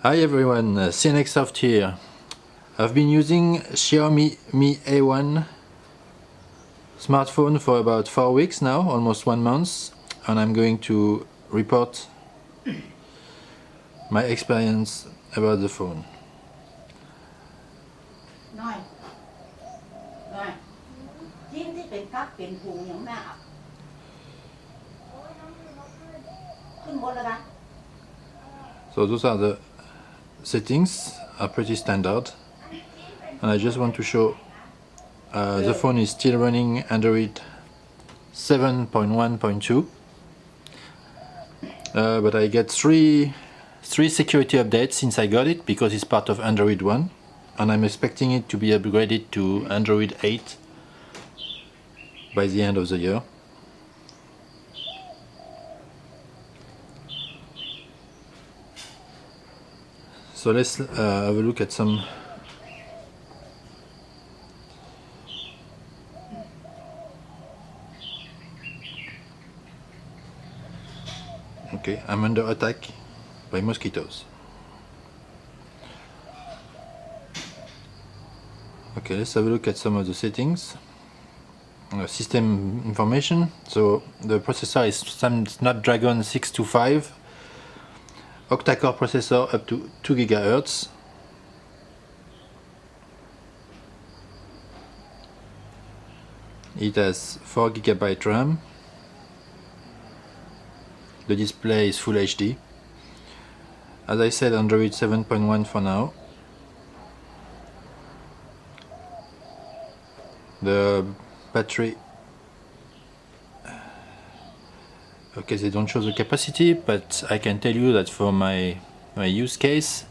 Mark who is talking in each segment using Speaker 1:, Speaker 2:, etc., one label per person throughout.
Speaker 1: Hi everyone, CNXsoft here. I've been using Xiaomi Mi A1 smartphone for about 4 weeks now, almost 1 month, and I'm going to report my experience about the phone. So those are the settings, are pretty standard, and I just want to show the phone is still running Android 7.1.2, but I get three security updates since I got it, because it's part of Android 1, and I'm expecting it to be upgraded to Android 8 by the end of the year. So let's have a look at some Okay, I'm under attack by mosquitoes. Okay, let's have a look at some of the settings. System information. So the processor is some Snapdragon 625, octa-core processor up to 2 GHz. It has 4 GB RAM. The display is Full HD. As I said, Android 7.1 for now. The battery, okay, they don't show the capacity, but I can tell you that for my use case,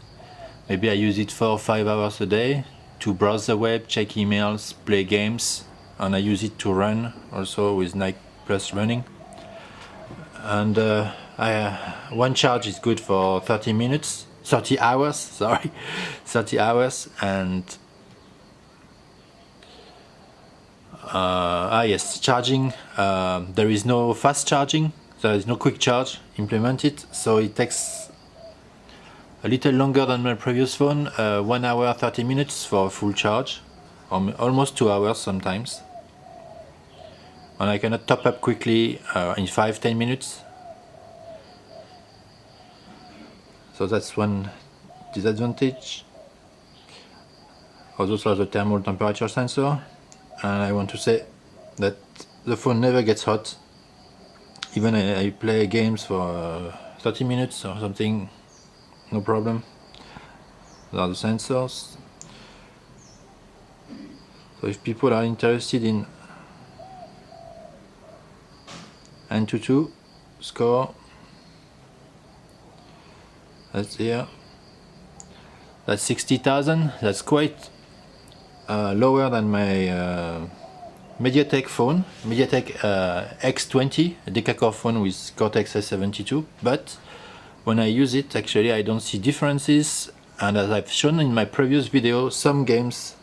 Speaker 1: maybe I use it 4 or 5 hours a day to browse the web, check emails, play games, and I use it to run also with Nike Plus running. And one charge is good for 30 hours, sorry, 30 hours, and yes, charging, there is no fast charging, there is no quick charge implemented, so it takes a little longer than my previous phone, 1 hour 30 minutes for a full charge, almost 2 hours sometimes, and I cannot top up quickly in 5-10 minutes, so that's one disadvantage. Also has a thermal temperature sensor. And I want to say that the phone never gets hot. Even I play games for 30 minutes or something, no problem. Those are the sensors. So if people are interested in Antutu score, that's here. That's 60,000. That's quite lower than my MediaTek phone, MediaTek X20, a deca-core phone with Cortex S72, but when I use it, actually I don't see differences, and as I've shown in my previous video, some games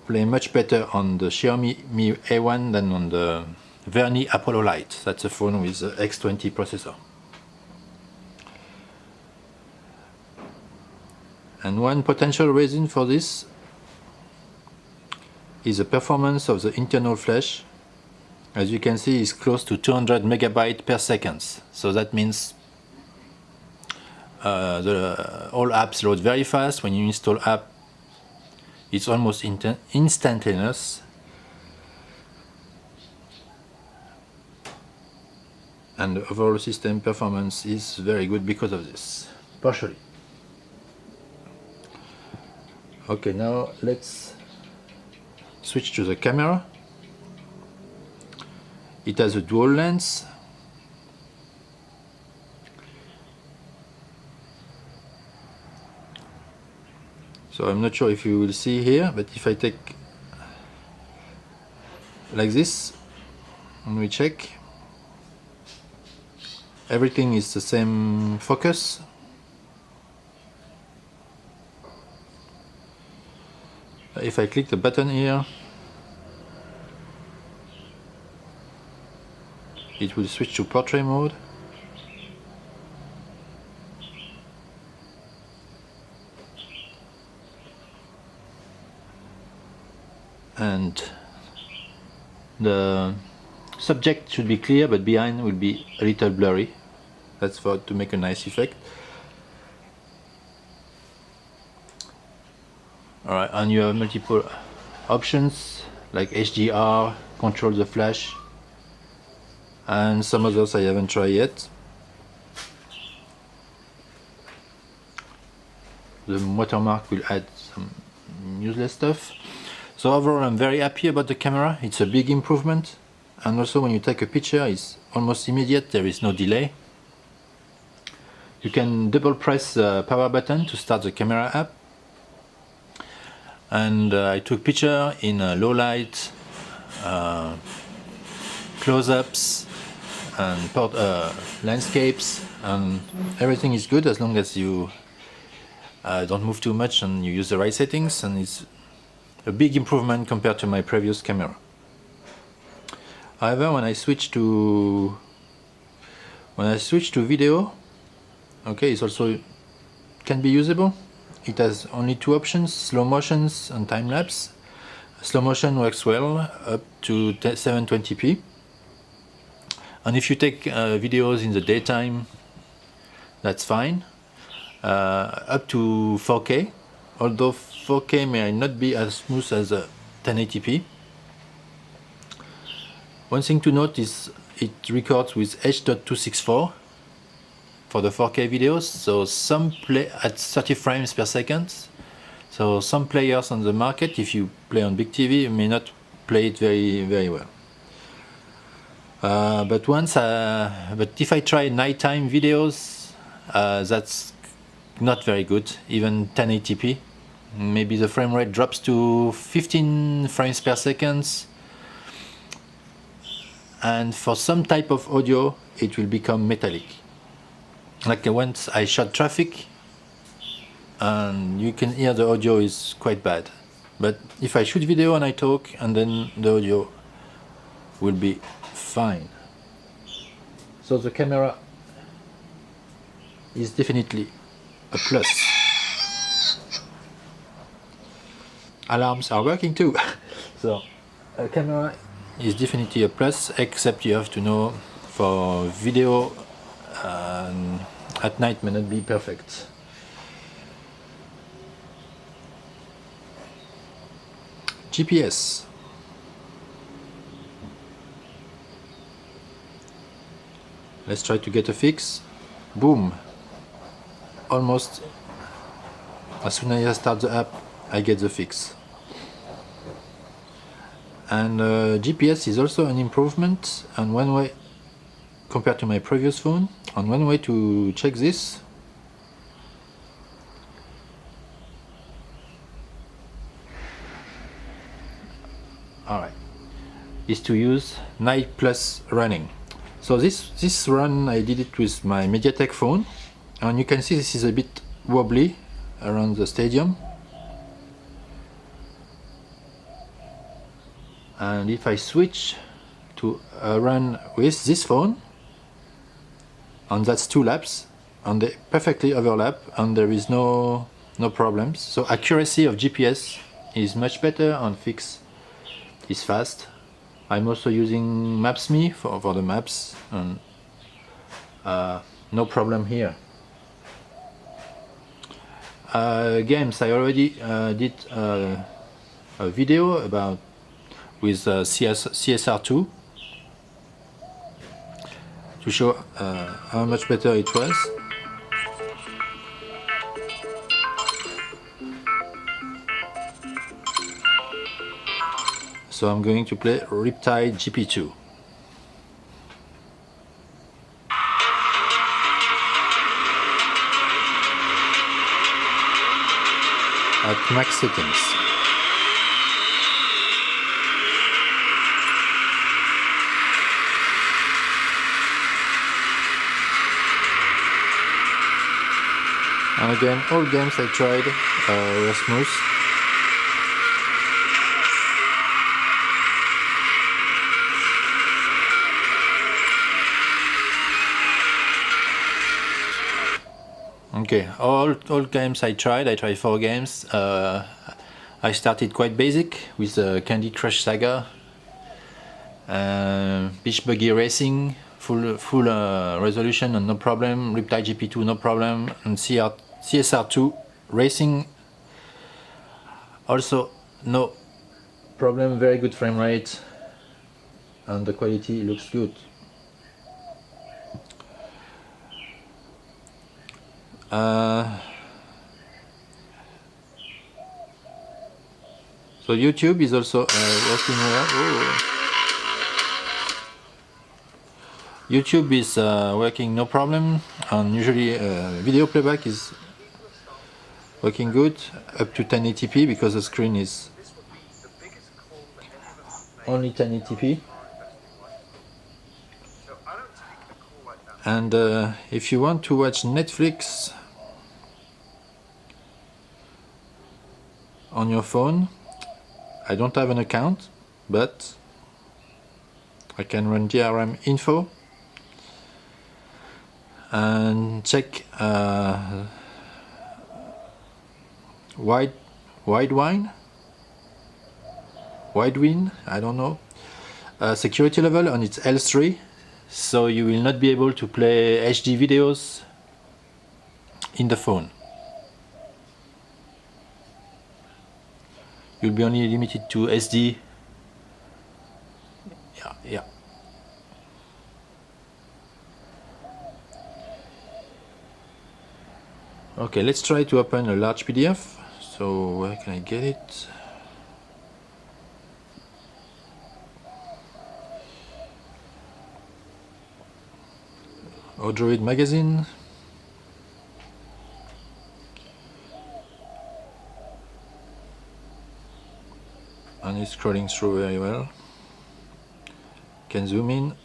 Speaker 1: play much better on the Xiaomi Mi A1 than on the Verni Apollo Lite. That's a phone with the X20 processor. And one potential reason for this is the performance of the internal flash. As you can see, it's close to 200 megabytes per second. So that means all apps load very fast. When you install app, it's almost instantaneous. And the overall system performance is very good because of this, partially. Okay, now let's switch to the camera. It has a dual lens. So I'm not sure if you will see here, but if I take like this and we check, everything is the same focus. If I click the button here, it will switch to portrait mode. and the subject should be clear, but behind will be a little blurry. That's to make a nice effect. Alright, and you have multiple options like HDR, control the flash, and some others I haven't tried yet. The watermark will add some useless stuff. So overall I'm very happy about the camera. It's a big improvement, and also when you take a picture it's almost immediate, there is no delay. You can double press the power button to start the camera app, and I took picture in low light, close-ups and landscapes, and everything is good as long as you don't move too much and you use the right settings, and it's a big improvement compared to my previous camera. However, when I switch to video, okay, it's also can be usable. It has only two options: slow motions and time lapse. Slow motion works well up to 720p, and if you take videos in the daytime, that's fine. Up to 4K, although 4K may not be as smooth as 1080p. One thing to note is it records with H.264 for the 4K videos, so some play at 30 frames per second. So some players on the market, if you play on big TV, may not play it very well. But if I try nighttime videos, that's not very good, even 1080p. Maybe the frame rate drops to 15 frames per second, and for some type of audio it will become metallic. Like once I shot traffic, and you can hear the audio is quite bad. But if I shoot video and I talk, and then the audio will be fine. So the camera is definitely a plus. Alarms are working too. So a camera is definitely a plus, except you have to know for video at night may not be perfect. GPS. Let's try to get a fix. Boom. Almost as soon as I start the app, I get the fix. And GPS is also an improvement, and one way compared to my previous phone. And one way to check this is to use Night Plus running. So this run I did it with my MediaTek phone, and you can see this is a bit wobbly around the stadium. And if I switch to a run with this phone, and that's 2 laps, and they perfectly overlap, and there is no problems. So accuracy of GPS is much better, and fix is fast. I'm also using Maps.me for the maps, and no problem here. Games, I already did a video about with CSR2 to show how much better it was. So I'm going to play Riptide GP2. At max settings. And again, all games I tried were smooth. Okay, all games I tried 4 games. I I started quite basic with Candy Crush Saga, Beach Buggy Racing, full resolution and no problem, Riptide GP2 no problem, and CSR2 Racing also no problem, very good frame rate and the quality looks good. So YouTube is also working well. Oh. YouTube is working no problem, and usually video playback is working good up to 1080p because the screen is only 1080p. And if you want to watch Netflix on your phone, I don't have an account, but I can run DRM info and check Widewin, I don't know, security level on its L3, so you will not be able to play HD videos in the phone. You'll be only limited to SD. Yeah. Okay, let's try to open a large PDF. So where can I get it? Odroid magazine. And it's scrolling through very well. Can zoom in.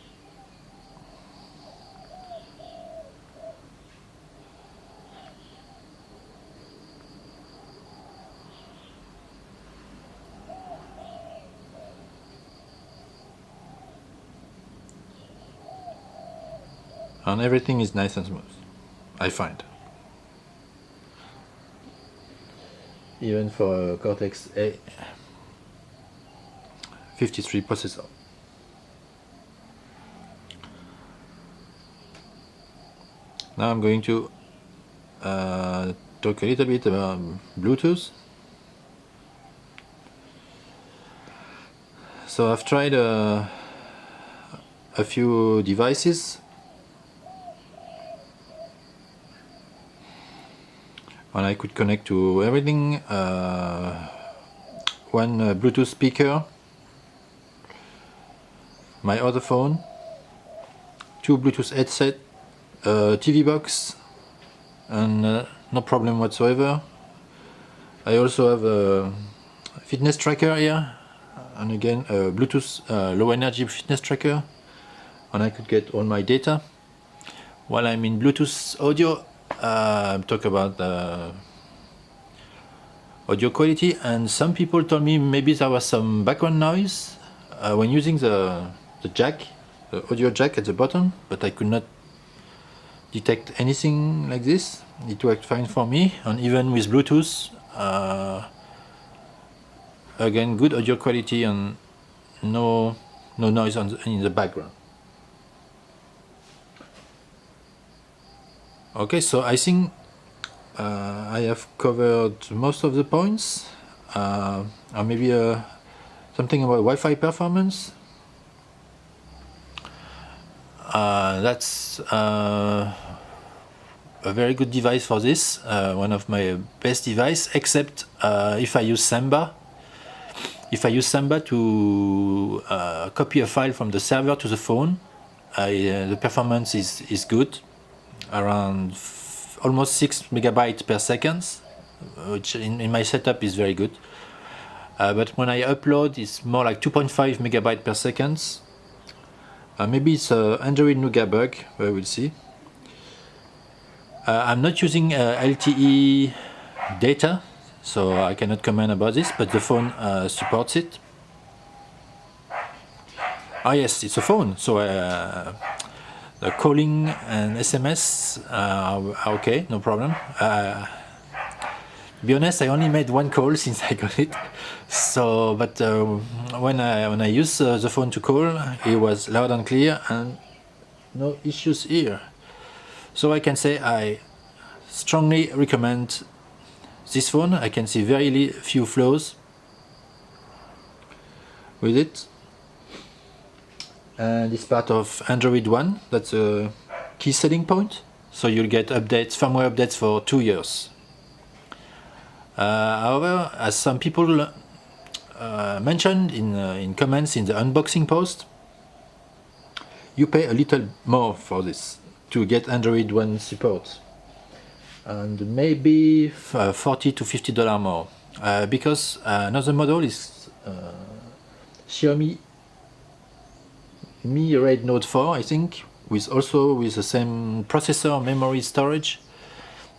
Speaker 1: And everything is nice and smooth, I find. Even for a Cortex A53 processor. Now I'm going to talk a little bit about Bluetooth. So I've tried a few devices. And I could connect to everything. One Bluetooth speaker, my other phone, two Bluetooth headset, TV box, and no problem whatsoever. I also have a fitness tracker here, and again a Bluetooth low energy fitness tracker, and I could get all my data. While I'm in Bluetooth audio, talk about audio quality, and some people told me maybe there was some background noise when using the jack, the audio jack at the bottom, but I could not detect anything like this. It worked fine for me, and even with Bluetooth, again good audio quality and no noise in the background. Okay, so I think I have covered most of the points. Or maybe something about Wi-Fi performance. That's a very good device for this. One of my best device, except if I use Samba. If I use Samba to copy a file from the server to the phone, the performance is good. Around almost 6 megabytes per second, which in my setup is very good. But when I upload, it's more like 2.5 megabytes per second. Maybe it's an Android Nougat bug, we will see. I'm not using LTE data, so I cannot comment about this, but the phone supports it. Ah yes, it's a phone, so the calling and SMS are okay, no problem. To be honest, I only made one call since I got it. So, but when I used the phone to call, it was loud and clear and no issues here. So I can say I strongly recommend this phone. I can see very few flaws with it. And it's part of Android One. That's a key selling point. So you'll get updates, firmware updates for 2 years. However, as some people mentioned in comments in the unboxing post, you pay a little more for this to get Android One support, and maybe $40 to $50 more, because another model is Xiaomi Mi Red Note 4, I think, with the same processor, memory, storage,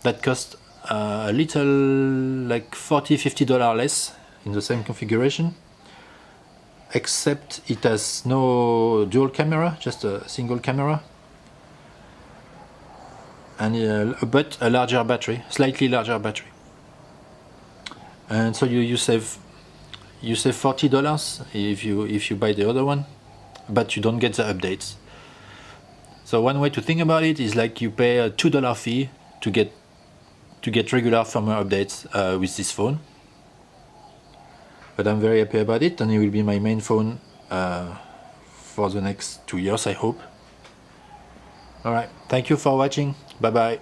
Speaker 1: that cost a little like $40-50 less in the same configuration, except it has no dual camera, just a single camera, and but a larger battery, slightly larger battery. And so you save $40 if you buy the other one, but you don't get the updates. So one way to think about it is like you pay a $2 fee to get regular firmware updates with this phone. But I'm very happy about it, and it will be my main phone for the next 2 years, I hope. Alright, thank you for watching. Bye bye.